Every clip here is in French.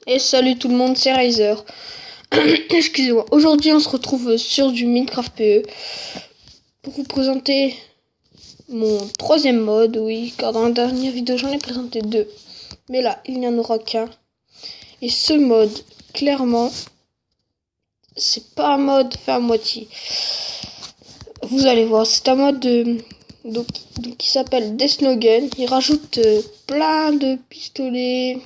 Et salut tout le monde, c'est Riser. Excusez-moi. Aujourd'hui, on se retrouve sur du Minecraft PE pour vous présenter mon troisième mode. Oui, car dans la dernière vidéo, j'en ai présenté deux. Mais là, il n'y en aura qu'un. Et ce mode, clairement, c'est pas un mode fait à moitié. Vous allez voir, c'est un mode donc, qui s'appelle Death No Gun. Il rajoute plein de pistolets.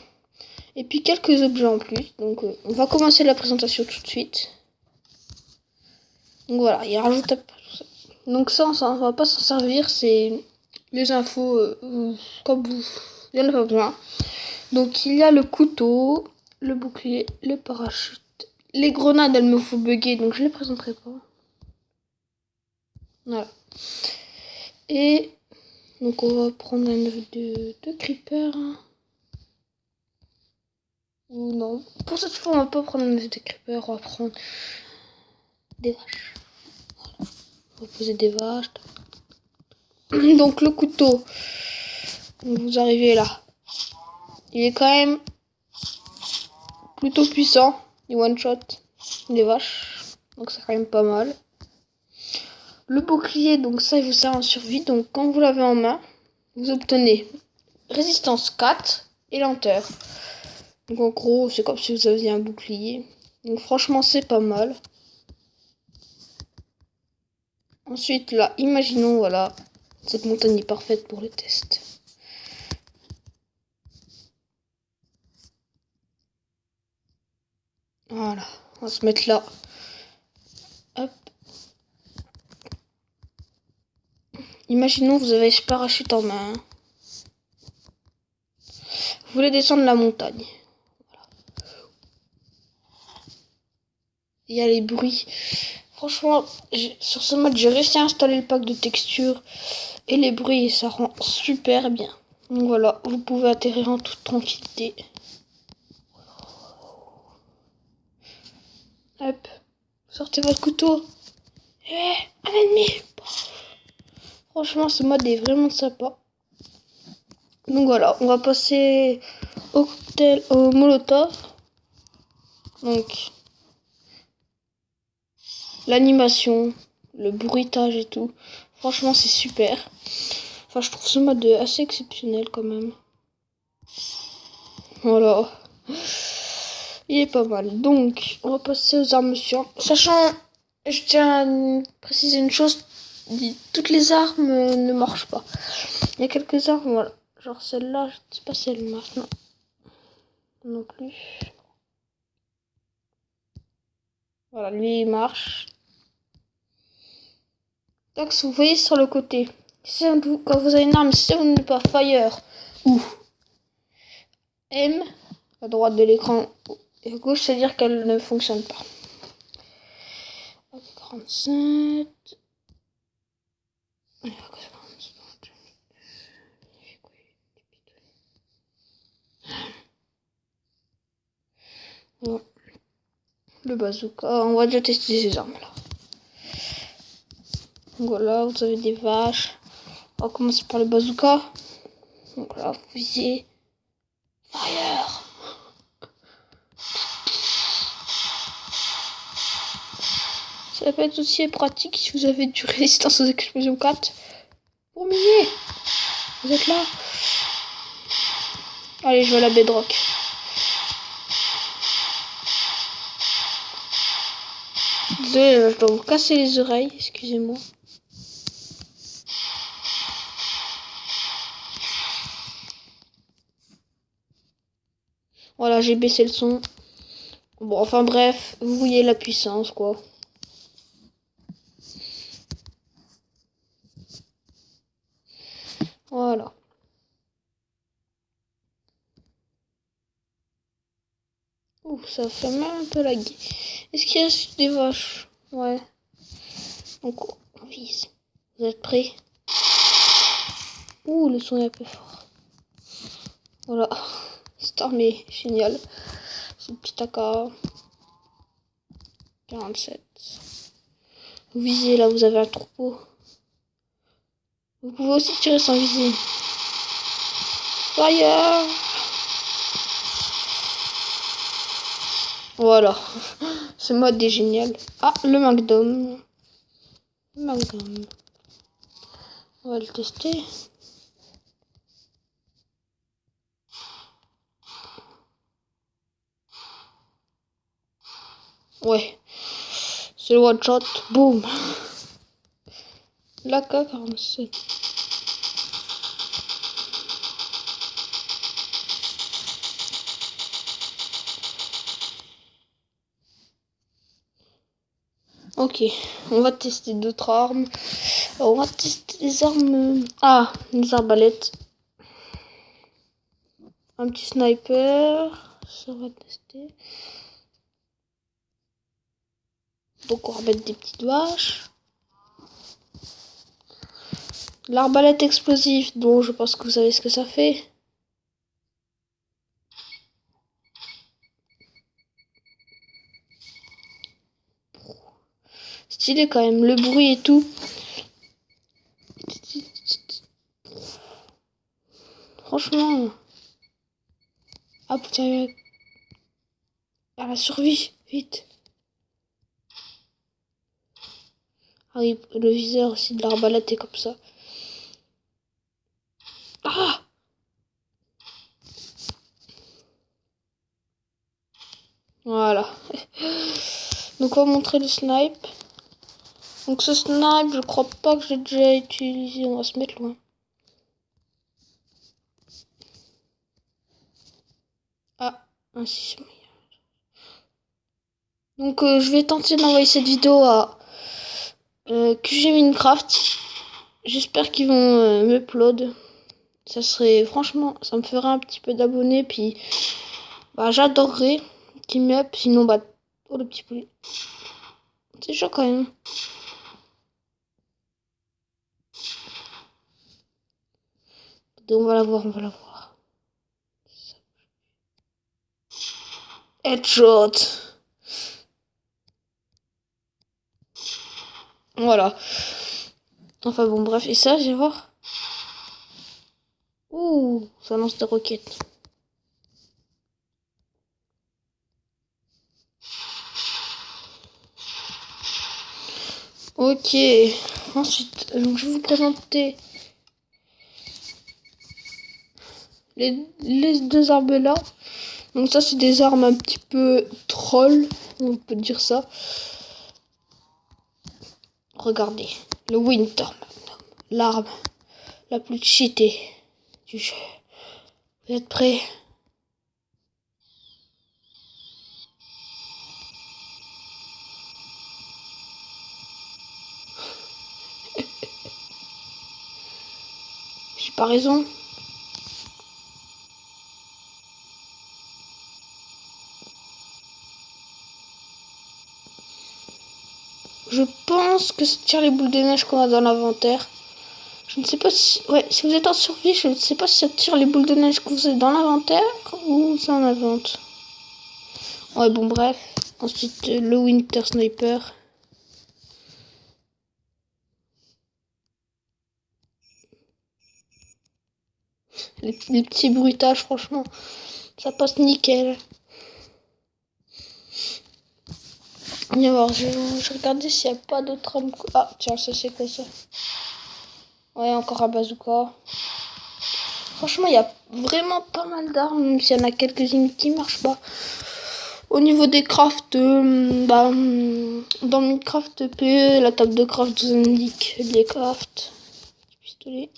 Et puis quelques objets en plus. Donc on va commencer la présentation tout de suite. Donc voilà, il rajoute un peu tout ça. Donc ça, on va pas s'en servir. C'est les infos comme vous. Il n'y en a pas besoin. Donc il y a le couteau, le bouclier, le parachute. Les grenades, elles me font bugger, donc je les présenterai pas. Voilà. Et donc on va prendre un œuf de creeper. Ou non. Pour cette fois, on va pas prendre un œuf de creeper, on va prendre des vaches. Voilà. On va poser des vaches. Donc le couteau, vous arrivez là. Il est quand même plutôt puissant. Il one shot des vaches. Donc c'est quand même pas mal. Le bouclier, donc ça il vous sert en survie. Donc quand vous l'avez en main, vous obtenez résistance 4 et lenteur. Donc en gros, c'est comme si vous aviez un bouclier. Donc franchement, c'est pas mal. Ensuite, là, imaginons, voilà, cette montagne est parfaite pour le test. Voilà, on va se mettre là. Hop. Imaginons, vous avez ce parachute en main. Vous voulez descendre la montagne. Voilà. Il y a les bruits. Franchement, sur ce mode, j'ai réussi à installer le pack de textures. Et les bruits, ça rend super bien. Donc voilà, vous pouvez atterrir en toute tranquillité. Hop, sortez votre couteau. Un ennemi. Franchement, ce mode est vraiment sympa. Donc voilà, on va passer au cocktail, au molotov. Donc, l'animation, le bruitage et tout. Franchement, c'est super. Enfin, je trouve ce mode assez exceptionnel quand même. Voilà. Il est pas mal. Donc, on va passer aux armes suivantes. Sachant, je tiens à préciser une chose. Toutes les armes ne marchent pas. Il y a quelques armes, voilà. Genre celle-là, je ne sais pas si elle marche. Non. Non plus. Voilà, lui il marche. Donc, vous voyez sur le côté. Quand vous avez une arme, si vous n'êtes pas fire ou M à droite de l'écran et à gauche, c'est-à-dire qu'elle ne fonctionne pas. 47. Bon. Le bazooka, on va déjà tester ces armes là. Donc voilà, vous avez des vaches. On va commencer par le bazooka. Donc là, vous visez. Fire! Ça peut être aussi pratique si vous avez du résistance aux explosions 4. Pour miner! Vous êtes là? Allez, je vais à la bedrock. Désolé, je dois vous casser les oreilles, excusez-moi. Voilà, j'ai baissé le son. Bon, enfin bref, vous voyez la puissance, quoi. Voilà. Ouh, ça fait même un peu laguer. Est-ce qu'il reste des vaches? Ouais. Donc, on vise. Vous êtes prêts? Ouh, le son est un peu fort. Voilà. Cette arme est géniale. C'est le petit AK. 47. Vous visez là, vous avez un troupeau. Vous pouvez aussi tirer sans viser. Fire! Voilà. Ce mode est génial. Ah, le Magnum. Magnum. On va le tester. Ouais. C'est le one shot. Boum. La K47. Ok, on va tester d'autres armes. Alors, on va tester les armes. Ah, les arbalètes. Un petit sniper. Ça va tester. Donc on va mettre des petites vaches. L'arbalète explosive, bon je pense que vous savez ce que ça fait. Stylé quand même, le bruit et tout. Franchement. Ah putain, à la survie, vite. Ah oui, le viseur aussi de l'arbalète est comme ça. Ah! Voilà. Donc on va montrer le snipe. Donc ce snipe, je crois pas que j'ai déjà utilisé. On va se mettre loin. Ah, ainsi c'est meilleur. Donc je vais tenter d'envoyer cette vidéo à QG Minecraft. J'espère qu'ils vont m'upload. Ça serait, franchement, ça me ferait un petit peu d'abonnés. Puis, bah, j'adorerais qu'ils m'up. Sinon, bah, oh le petit poulet. C'est chaud quand même. Donc, on va la voir, on va la voir. Headshot. Voilà. Enfin bon, bref. Et ça, je vais voir. Ouh, ça lance des roquettes. Ok. Ensuite, donc je vais vous présenter les deux armes là. Donc ça, c'est des armes un petit peu troll, on peut dire ça. Regardez, le Winter Magnum, l'arme la plus cheatée du jeu. Vous êtes prêts? J'ai pas raison. Je pense que ça tire les boules de neige qu'on a dans l'inventaire. Je ne sais pas si... Ouais, si vous êtes en survie, je ne sais pas si ça tire les boules de neige que vous avez dans l'inventaire ou ça en invente. Ouais, bon, bref. Ensuite, le Winter Sniper. Les petits bruitages, franchement, ça passe nickel. Viens voir, je regardais s'il n'y a pas d'autres armes. Ah, tiens, ça c'est quoi ça? Ouais, encore un bazooka. Franchement, il y a vraiment pas mal d'armes, même s'il y en a quelques-unes qui marchent pas. Au niveau des crafts, dans Minecraft PE, la table de craft vous indique les crafts. Pistolet.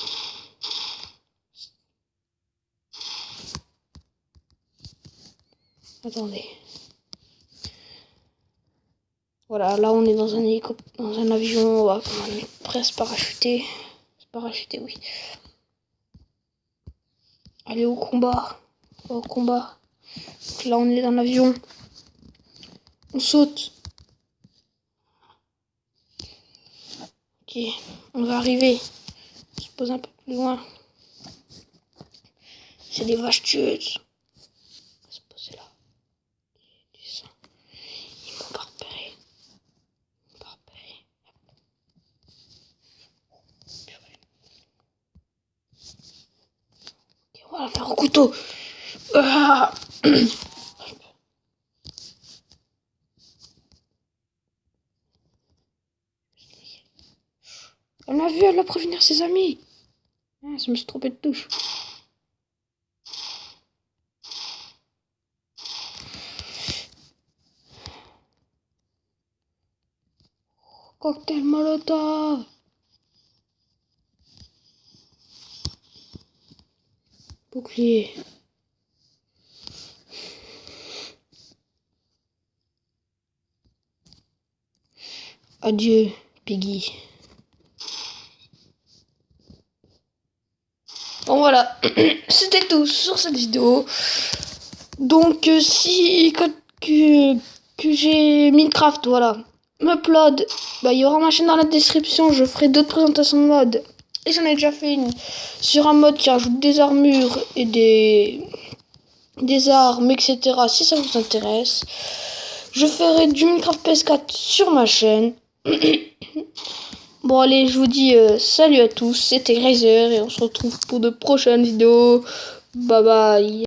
Attendez. Voilà, là on est dans un hélicoptère, dans un avion, on est presque parachuté. Parachuté, oui. Allez au combat. Au combat. Donc là on est dans l'avion. On saute. Ok, on va arriver. On se pose un peu plus loin. C'est des vaches tueuses. On va se poser là. Du sang. Ils m'ont pas repéré. Ils m'ont pas repéré. Ok, on va la faire au couteau. Ah. Elle m'a vu, elle va prévenir ses amis. Ah, je me suis trompé de touche. Cocktail Molotov. Bouclier. Adieu, Piggy. Bon voilà, c'était tout sur cette vidéo. Donc si que j'ai Minecraft, voilà, m'upload, bah il y aura ma chaîne dans la description. Je ferai d'autres présentations de mode. Et j'en ai déjà fait une sur un mode qui rajoute des armures et des armes, etc. Si ça vous intéresse. Je ferai du Minecraft PS4 sur ma chaîne. Bon allez, je vous dis salut à tous, c'était Grazer et on se retrouve pour de prochaines vidéos. Bye bye.